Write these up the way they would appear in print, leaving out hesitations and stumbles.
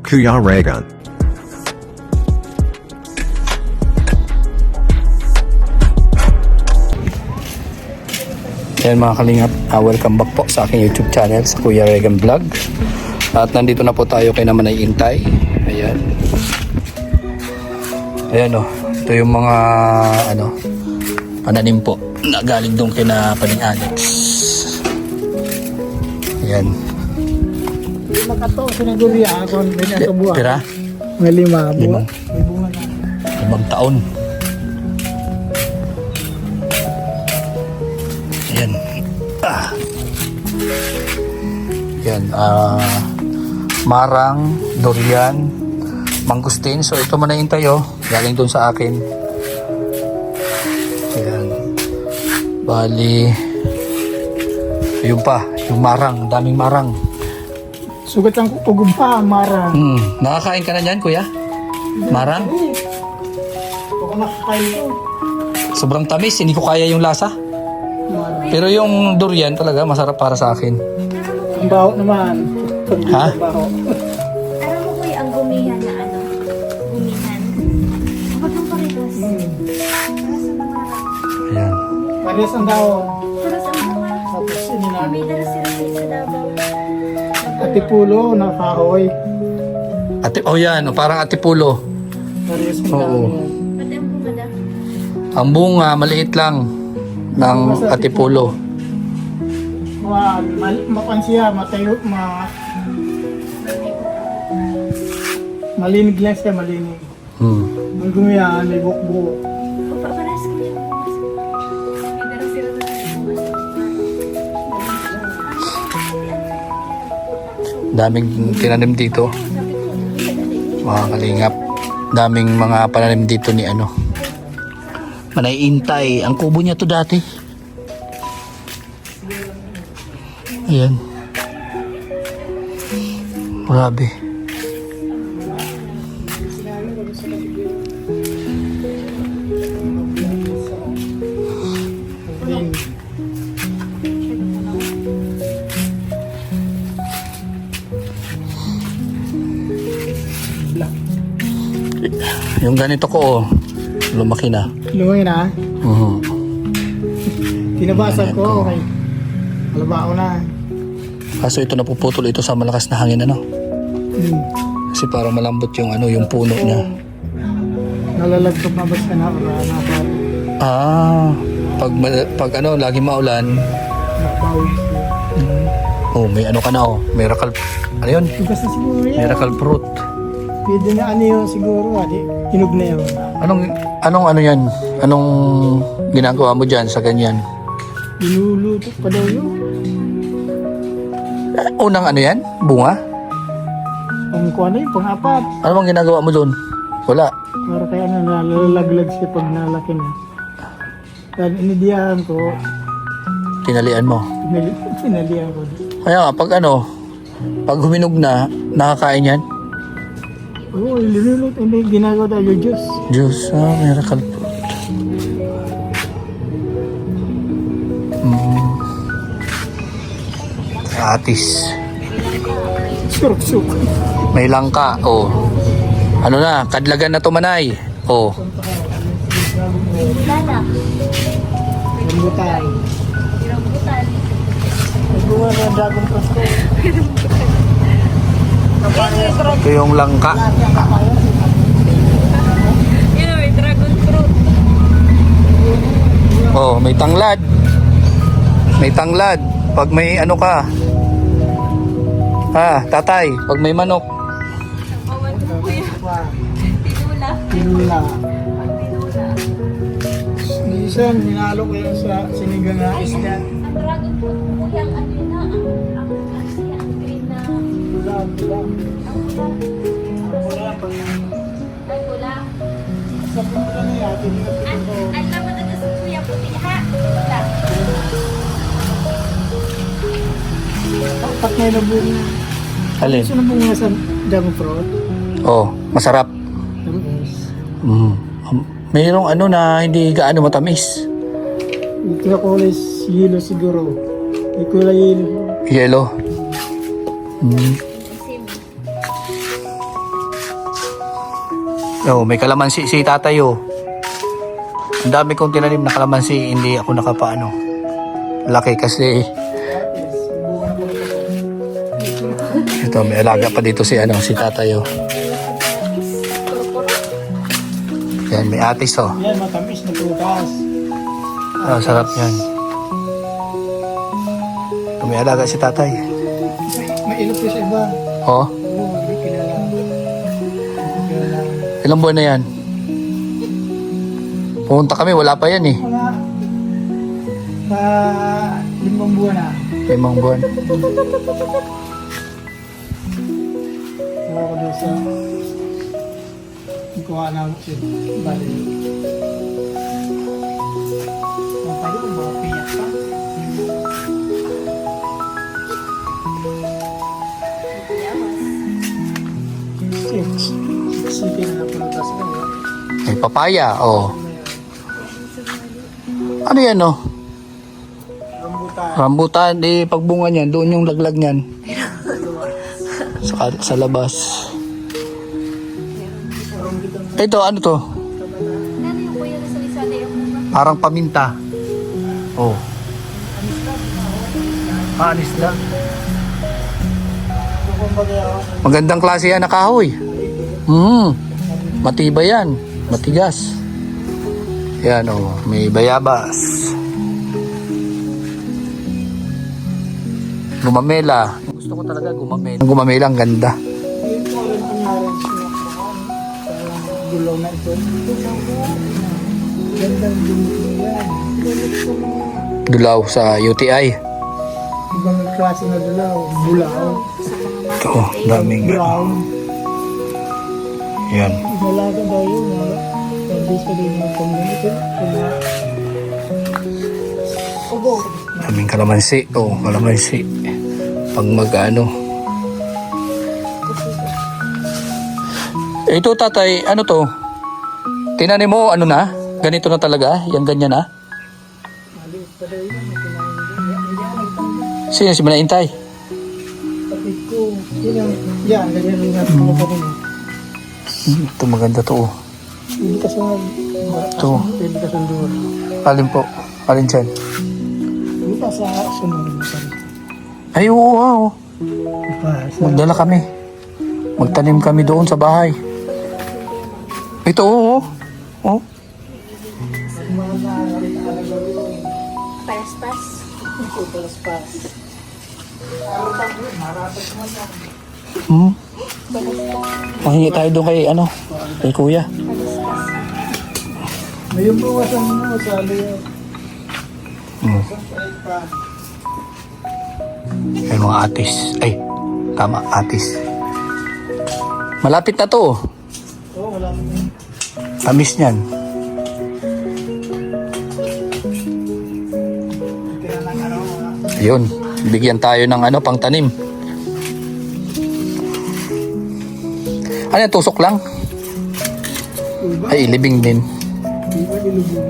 Kuya Regan. Ayan mga kalingap, welcome back po sa aking YouTube channel sa Kuya Regan Vlog. At nandito na po tayo kay Namanay Intay. Ayan. Ayan o, ito yung mga pananim po na galing doon kay na Paning Alex. Ayan. Makato, sinaguri ako. Pira? May lima. Limang taon. Ayan. Ayan. Marang, durian, mangustin. So ito man na hintay oh. Galing doon sa akin. Ayan. Bali. Yung pa. Yung marang. Daming marang. Sugat ang ugong pa, Mara. Nakakain ka na dyan, kuya? Marang? Ako nakakain ito. Sobrang tamis. Hindi ko kaya yung lasa. Mara. Pero yung durian talaga masarap para sa akin. Ang baho naman. Ha? Ang baho. Alam mo kuya, ang gumihan na gumihan. Kapag ang paritas. Para sa mga Ayan. Parehas ang dahon. para sa mga Tapos ininabi. may dala sila sa Davao. Atipulo na kahoy. Oh yan, parang atipulo. Parehas ang Oo. dahon. Pati ang bumada. Ang bunga, maliit lang ng atipulo. Mapansiya, matayo, malinig lang siya, malinig. Ang gumihan, may bukbuk. Paparas ko yung may dala sila Daming tinanim dito. Mga kalingap. Daming mga pananim dito ni Manay Intay. Ang kubo niya to dati. Ayan. Grabe. Yung ganito ko, lumaki na. Lumay na. Tinabasan Ayan ko, ko. okay. Alaba ko na. Kaso ito napuputol ito sa malakas na hangin Kasi parang malambot yung yung puno niya. Nalalagtog na basta na nabawi. Pag lagi maulan, Nabawi. may ka na miracle. Ano yun? Tugas na siguro yan. Miracle fruit. Pwede na yun siguro. Hinog na yun. Anong yan? Anong ginagawa mo dyan sa ganyan? Inuluto pa daw yun. Unang yan? Bunga? Ang kuha na yun, pang-apat. Ano bang ginagawa mo doon? Wala. Para kaya nalalaglag siya pag nalaki na. Dahil inidiyahan ko, Tinalian mo. pinalihan ko. Kaya nga, pag huminog na, nakakain yan? Oo, iluluto. Hindi ginagawa tayo juice. Diyos, miracle fruit. Atis. Suruk-suruk. May langka. Ano na, kadlagan na to manay. Lala. Rambutan. Rambutan. Naguha na dragon fruit ko. Ito yung langka. Yun may dragon fruit. May tanglad. May tanglad. Pag may ka. Tatay, pag may manok. Awan mo kuya. Tinula. Tinula. Tinula. Minsan, hinalo ko yung sa sinigang na isda. Ang dragon fruit mo kuya, ang kasi ang green na. Ulam. Ang pula. Ang pula. Sa punta na yan, tinignan ko. Ang laman na sa kuya puti ha. Pula. Pag may nabunga. Alin? Gusto nabunga sa dragon fruit? Masarap. Mayroong na hindi gaano matamis. Ito na kulay yellow siguro. May kulay yellow. Yellow. Isim. Oh, may kalamansi si tatay oh. Ang dami kong tinanim na kalamansi, hindi ako nakapaano. Laki kasi. Ito, may alaga pa dito si ano, si tatay oh. Yan, may atis oh. Yan, matamis na prutas. Ah, sarap yan. Ito, may alaga si tatay. May ilok ko sa iba. Oh, Oo, hindi kilala. Kilala. ilang buwan na yan? Pumunta kami, wala pa yan eh. Mga sa 5 buwan na. 5 buwan. Wala ko doon sa kuha na ako siya. Bali. Ang tayo, mga piyak pa. Sige na pulutas na. May papaya, oh. Ano yan oh? Rambutan. Rambutan, di pagbunga niyan, doon yung laglag niyan. Sa labas. Ito, ano to? Ano yung kuya na sali-sali yung mga? Parang paminta. Oh. Anis na. Magandang klase yan na kahoy. Matibay yan. Matigas. Yan oh, may bayabas. Gumamela. Gusto ko talaga gumamela. Ang gumamela, ang ganda. Yun po rin ang narin gulaw na ito. Gandang gulaw yan. Dulaw sa UTI. Ibang klase na dulaw. Bulaw. Ito, daming. Brown. Yan. Malaga daw yun. Pwede sa din yung community. Ubo. Daming kalamansi. Oh, kalamansi. Pag mag-ano. Ito tatay, ano to? Tinanim mo, ano na? Ganito na talaga? Yan ganyan na? Maliit pa daw yun. Sino si Manaintay? Kapit ko. Yan, ganyan rin natin mga pa rin. Ito maganda to. Oh. Hindi ka sa Ito. Hindi ka sa duwa. Alin po? Alin dyan? Hindi ka sa sunod. Ay, oo, oo. Magdala. Magdala kami. Magtanim kami doon sa bahay. Ito, oo. Oh. Paspas. Mahingi tayo doon kay, ano, kay kuya. May yung buwasan mo sa liyo. May mga atis. Ay, tama, atis. Malapit na to. Oo, wala mo yun. Tamis niyan. Kaya lang ano, Ayun, bigyan tayo ng ano, pang tanim. Ano yan, tusok lang? Ay, ilibing din. di ba ilubog?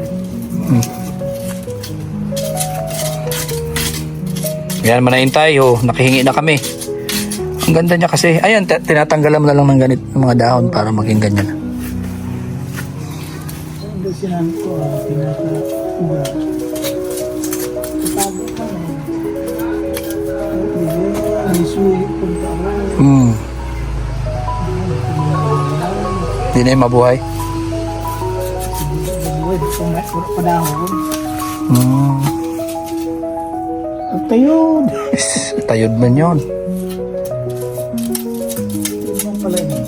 Yan, Manaintay, oh, nakihingi na kami. Ang ganda niya kasi. Ayan, tinatanggalan mo na lang ng ganit mga dahon para maging ganyan. Hindi sinabi ko, pinaka-uga. Itago ka na. Hindi sulit kung taro. Hindi na yung mabuhay. Buwid, kung may panahon. Hmm. At tayod. Tayod man yun. Yun pala yun.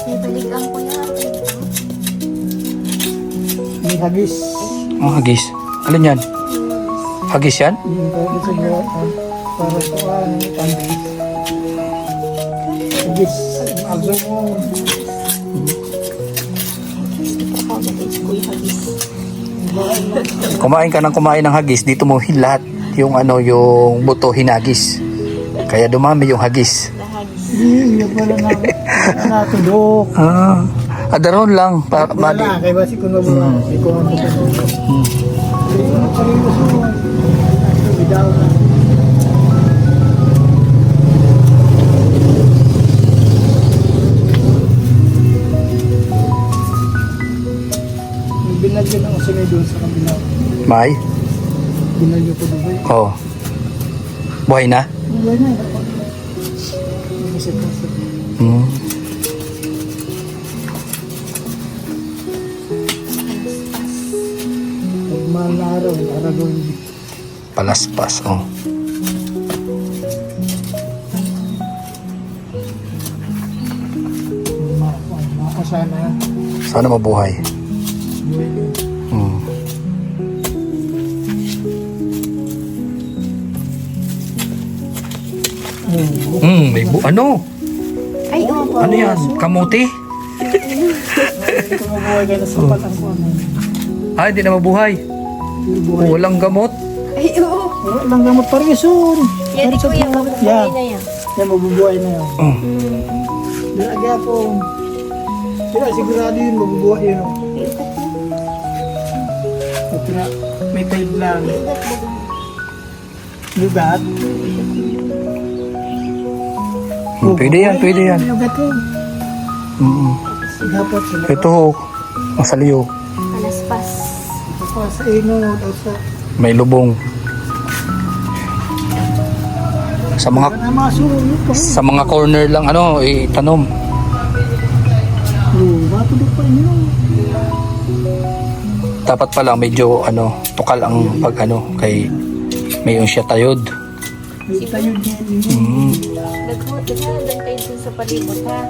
May balikan ko na. May hagis. Ang hagis. Alin yan? Hagis yan? Yung pwede sa gawa. Para sa pandis. Hagis. Azo mo. Kumain ka ng kumain ng hagis, dito mo lahat yung ano, yung buto hinagis. Kaya dumami yung hagis. Yung pala na. Natudok. Adaron lang. Wala na. Kaya ba si Kuno mo? Si Kuno mo. Bidaw na. doon sa kabila. May? Binalyo ko doon. Oo. Buhay na? Buhay na. Masit-masit. Hmm. Pag mahal na araw, aragon. Palaspas, oh. Makasana. Sana mabuhay. Buhay na. Hmm. May ano? Ay, oo. Ano yan? Kamuti? Ito mabuhay ka na sa patang ko. Ah, hindi na mabuhay. Buhay. Walang gamot. Ay, oo. Wala lang gamot parehas yun. Yan, di kuya, mabubuhay Yan. na yan. Yan, mabubuhay na yan. Oh. Nilagay ako. Sila, sigurado yun, mabubuhay yun. Ito na, may tayo lang. Lugat. Pwede yan, pwede yan. Lugat yun. Mm. Dapat sila. Ito, masaliyo. Palaspas. Pa sa inod o sa... May lubong. Sa mga Ano mga sulit ko? sa mga corner lang ano, itanom. Bato doon pa inyo. Dapat pala medyo ano, tukal ang pag ano kay mayon siya tayod. May tayo din. Mm. Naghuot na lang kayo dun sa palibot, ha?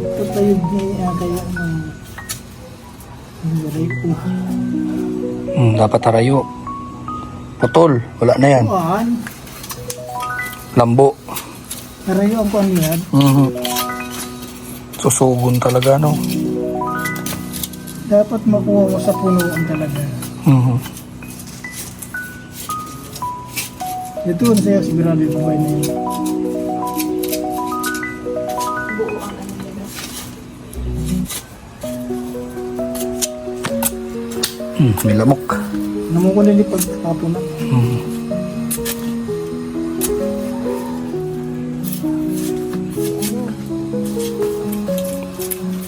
Ito tayo din. Kaya ano... Ang ko. Dapat tarayo. Putol, wala na yan. Kuhaan. Lambo. Narayo ang kuhaan yan. Mhm. Susugon talaga no. Dapat makuha mo sa punuan talaga. Mhm. Ito ang sa'yo sigurado yung buhay na yun. Buo ang ano nila. May lamok. Namukunin ni pagkapon na. Mhm.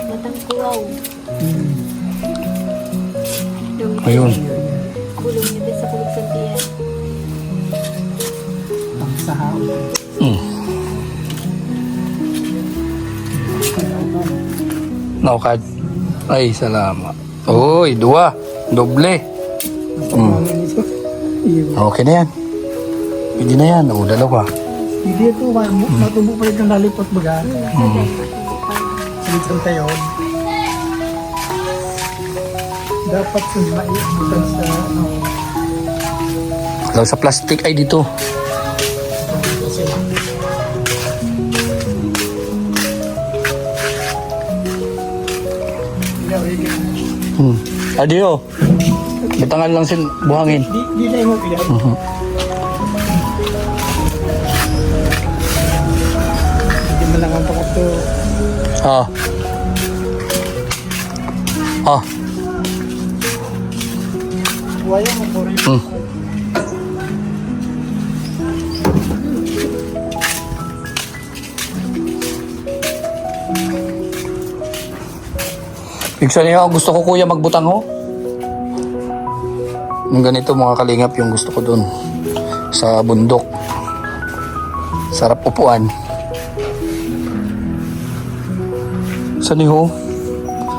Matang kuwaw. Ayun. Kulong niya din sa kulog sa tiyan. Ang sahaw. Mm. Naukad. Ay, salamat. Oy, dua. Doble. Ang ito. Iyo. Okay na yan. Pwede na yan. O, dalawa. Hindi ito. Matubo pa yung nalipot baga. Mm. Salitang tayo. Dapat maiibutan sa ano. Lang sa plastic ay dito. Adio. Bitangan lang sin buhangin. Di na yung ilan. Mhm. Hindi mo lang ang pakato. Ah. Ah. Waya mo po rin. Mm. Bigsan niyo, gusto ko kuya magbutang ho. Yung ganito mga kalingap yung gusto ko dun. Sa bundok. Sarap upuan. Saan niyo ho?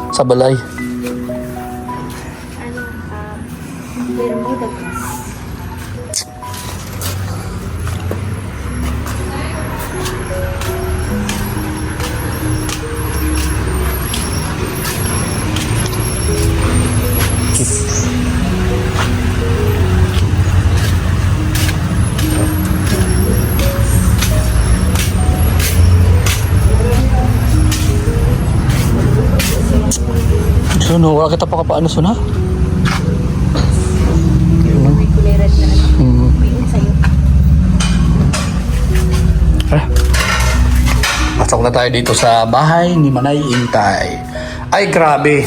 Sa balay. Bermudas. So, no, wala kita pa kapaano so na? May kulay red na ano. Hmm. May un sa'yo. Pasok na tayo dito sa bahay ni Manay Intay. Ay, grabe.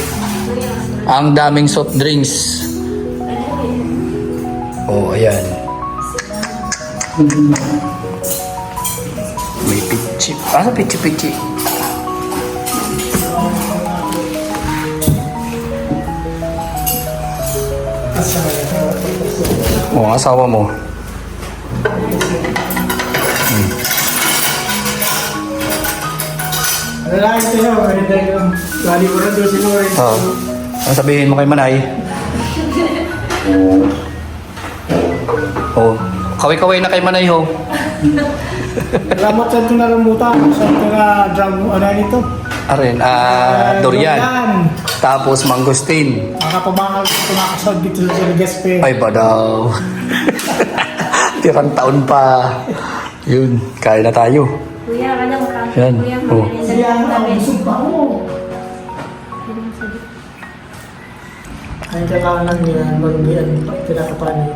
Ang daming soft drinks. Oh, ayan. May pichi. Ano pichi-pichi? Oo, asawa mo. Ano lang ito yun? Lali ko na doon si Lord. Oo. Ang sabihin mo kay Manay? Oh, kaway-kaway na kay Manay ho. Salamat sa ito na rambutan. Sa ito na drum, ano nito? Arin, durian. Tapos mangustin. Makapabakal ito nakasal dito sa Legazpi. Ay ba daw? Tirang taon pa. Yun, kaya na tayo. Kuya, ka lang ka. Yan. Kuya, Oh. Siya ang namin. busog pa mo. Ay, kailangan lang yan. Bago yan, pinakapanin.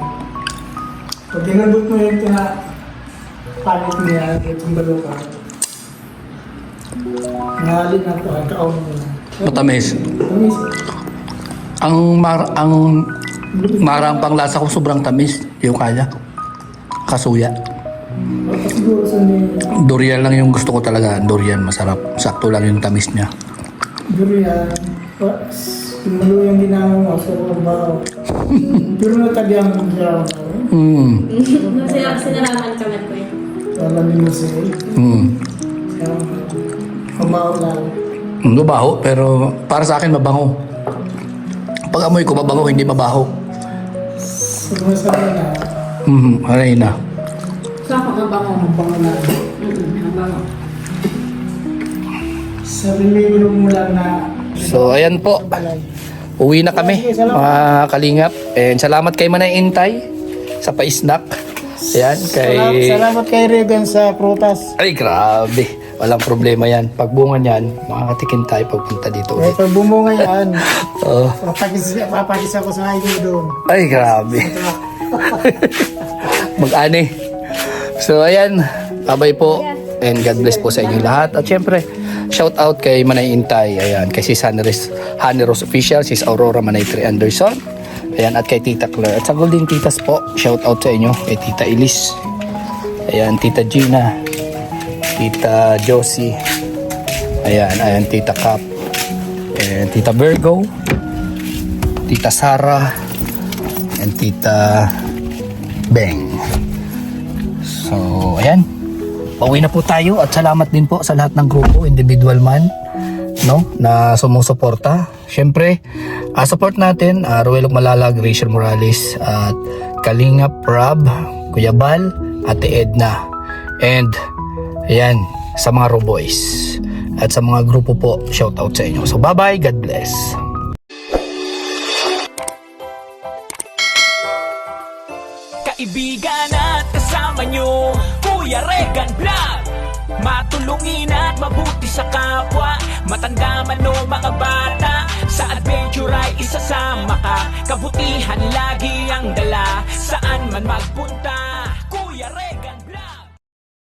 Pag ginandot mo yung palit niya, itong baluka. Ngalin na ito, ang kaon mo na. Matamis. Tamis. Ang marang pang lasa ko sobrang tamis. Yung kaya. Kasuya. Siguro sa ni Durian lang yung gusto ko talaga. Durian, masarap. Sakto lang yung tamis niya. Durian. Pinulo yung ginamang mo sa babaw. Pero natagyan mo siya. Sinaraman kami ko eh. Alam mo siya. Kumaw lang. Mabaho, pero para sa akin mabango. Pag amoy ko mabango, hindi mabaho. Sumasabi na. Aray na. Sa ako mabango. Ang pangalan. Mabango. Sarili mo lang na. So, ayan po. Uwi na kami, mga kalingap. And salamat kay Manay Intay sa pa-snack. Ayan, kay... Salamat kay Regan sa prutas. Ay, grabe. Walang problema yan. Pag bunga niyan, makakatikin tayo pagpunta dito ulit. Pag bumunga yan, Oo. papakis ako sa highway doon. Ay, grabe. Mag-ani. So, ayan. Babay po. And God bless po sa inyong lahat. At syempre, shout out kay Manay Intay. Ayan, kay sis Honey Rose Official, sis Aurora Manay 3 Anderson. Ayan, at kay Tita Claire. At sa Golden Titas po, shout out sa inyo. Kay Tita Elise. Ayan, Tita Gina. Tita Josie. Ayan, Tita Cap. And Tita Virgo. Tita Sara. And Tita Beng. So, ayan. Pauwi na po tayo at salamat din po sa lahat ng grupo, individual man, no, na sumusuporta. Syempre, support natin Ruel Malalag, Rachel Morales at Kalingap Rob, Kuya Bal, Ate Edna. And ayan, sa mga Roboys at sa mga grupo po, shout out sa inyo. So bye-bye, God bless. Kaibigan at kasama nyo, Kuya Regan Vlog. Matulungin at mabuti sa kapwa, matanda man o mga bata, sa adventure ay isasama ka. Kabutihan lagi ang dala, saan man magpunta, Kuya Regan.